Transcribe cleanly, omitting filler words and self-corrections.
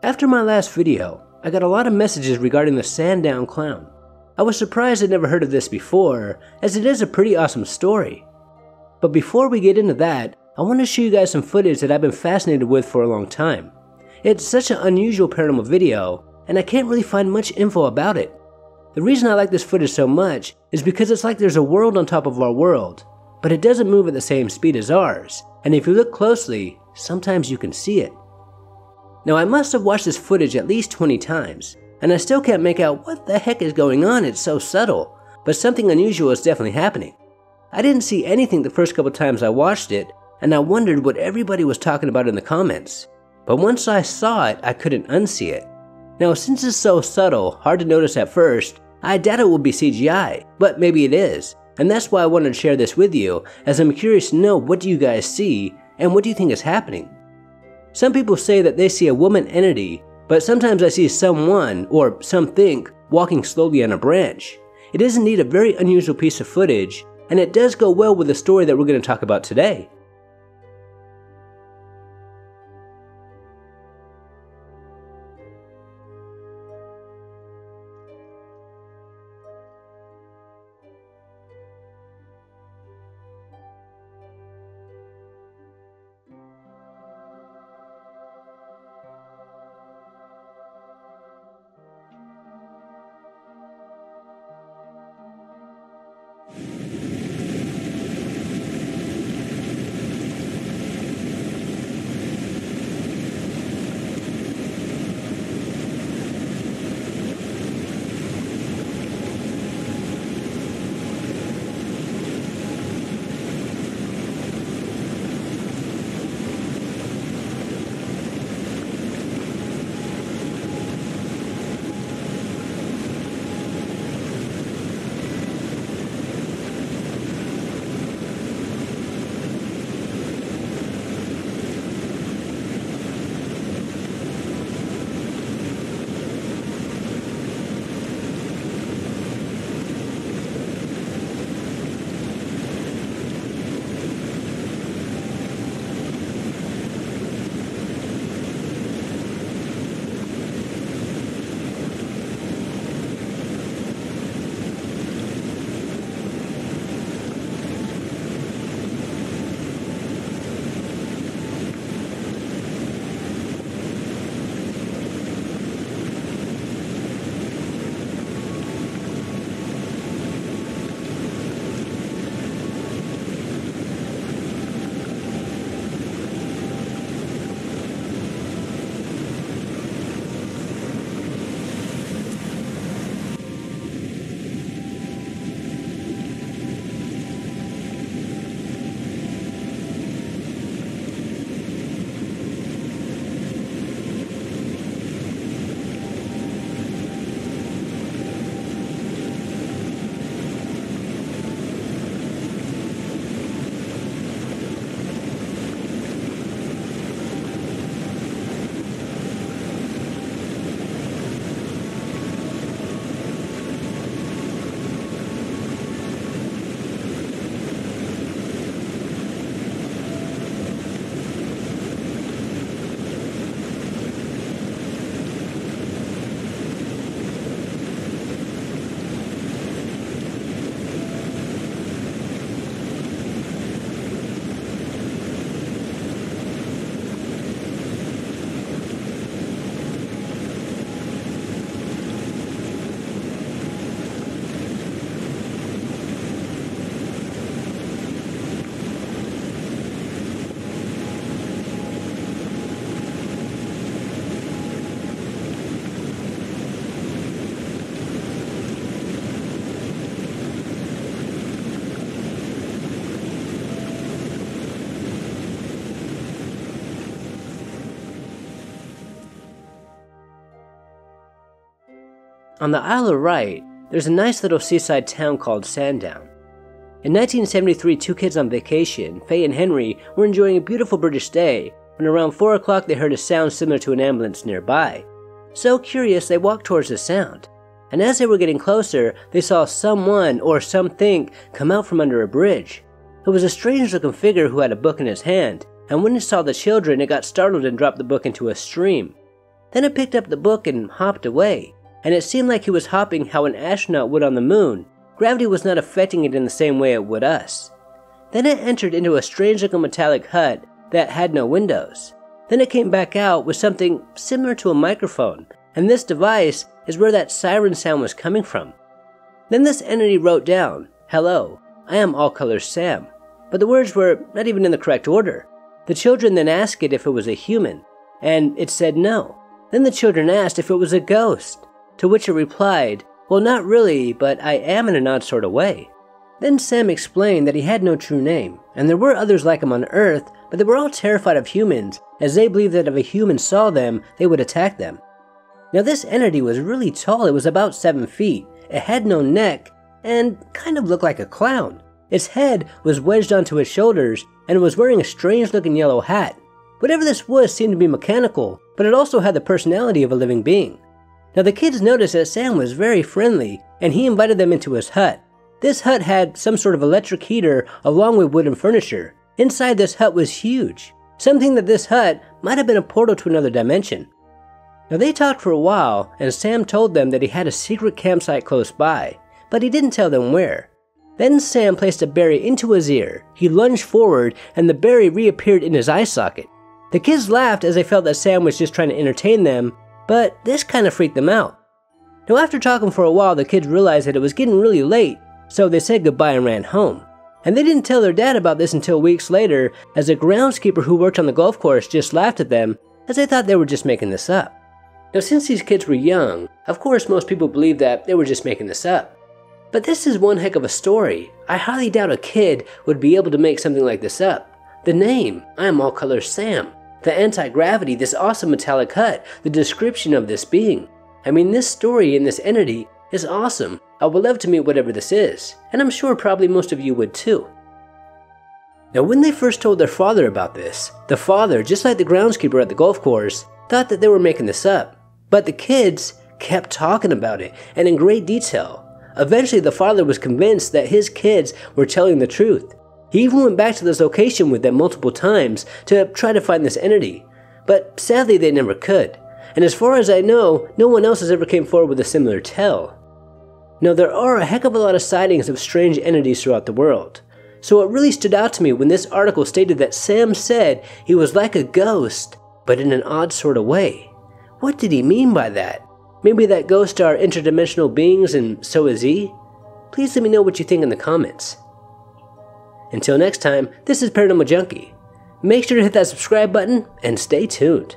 After my last video, I got a lot of messages regarding the Sandown Clown. I was surprised I'd never heard of this before, as it is a pretty awesome story. But before we get into that, I want to show you guys some footage that I've been fascinated with for a long time. It's such an unusual paranormal video, and I can't really find much info about it. The reason I like this footage so much is because it's like there's a world on top of our world, but it doesn't move at the same speed as ours, and if you look closely, sometimes you can see it. Now I must have watched this footage at least 20 times, and I still can't make out what the heck is going on. It's so subtle, but something unusual is definitely happening. I didn't see anything the first couple times I watched it, and I wondered what everybody was talking about in the comments. But once I saw it, I couldn't unsee it. Now since it's so subtle, hard to notice at first, I doubt it will be CGI, but maybe it is. And that's why I wanted to share this with you, as I'm curious to know what do you guys see, and what do you think is happening? Some people say that they see a woman entity, but sometimes I see someone, or something, walking slowly on a branch. It is indeed a very unusual piece of footage, and it does go well with the story that we're going to talk about today. On the Isle of Wight, there's a nice little seaside town called Sandown. In 1973, two kids on vacation, Faye and Henry, were enjoying a beautiful British day when around 4 o'clock they heard a sound similar to an ambulance nearby. So curious, they walked towards the sound, and as they were getting closer, they saw someone or something come out from under a bridge. It was a strange-looking figure who had a book in his hand, and when it saw the children, it got startled and dropped the book into a stream. Then it picked up the book and hopped away, and it seemed like he was hopping how an astronaut would on the moon. Gravity was not affecting it in the same way it would us. Then it entered into a strange-looking metallic hut that had no windows. Then it came back out with something similar to a microphone, and this device is where that siren sound was coming from. Then this entity wrote down, "Hello, I am All Colors Sam," but the words were not even in the correct order. The children then asked it if it was a human, and it said no. Then the children asked if it was a ghost, to which it replied, "Well, not really, but I am in an odd sort of way." Then Sam explained that he had no true name, and there were others like him on Earth, but they were all terrified of humans, as they believed that if a human saw them, they would attack them. Now this entity was really tall. It was about 7 feet. It had no neck, and kind of looked like a clown. Its head was wedged onto its shoulders, and it was wearing a strange-looking yellow hat. Whatever this was seemed to be mechanical, but it also had the personality of a living being. Now the kids noticed that Sam was very friendly, and he invited them into his hut. This hut had some sort of electric heater along with wooden furniture. Inside this hut was huge, something that this hut might have been a portal to another dimension. Now they talked for a while, and Sam told them that he had a secret campsite close by, but he didn't tell them where. Then Sam placed a berry into his ear. He lunged forward, and the berry reappeared in his eye socket. The kids laughed as they felt that Sam was just trying to entertain them, but this kind of freaked them out. Now after talking for a while, the kids realized that it was getting really late, so they said goodbye and ran home. And they didn't tell their dad about this until weeks later, as a groundskeeper who worked on the golf course just laughed at them, as they thought they were just making this up. Now since these kids were young, of course most people believed that they were just making this up. But this is one heck of a story. I highly doubt a kid would be able to make something like this up. The name, I am All Colors Sam. The anti-gravity, this awesome metallic hut, the description of this being. I mean, this story and this entity is awesome. I would love to meet whatever this is, and I'm sure probably most of you would too. Now when they first told their father about this, the father, just like the groundskeeper at the golf course, thought that they were making this up. But the kids kept talking about it, and in great detail. Eventually the father was convinced that his kids were telling the truth. He even went back to this location with them multiple times to try to find this entity, but sadly they never could. And as far as I know, no one else has ever came forward with a similar tale. Now there are a heck of a lot of sightings of strange entities throughout the world. So it really stood out to me when this article stated that Sam said he was like a ghost, but in an odd sort of way. What did he mean by that? Maybe that ghosts are interdimensional beings and so is he? Please let me know what you think in the comments. Until next time, this is Paranormal Junkie. Make sure to hit that subscribe button and stay tuned.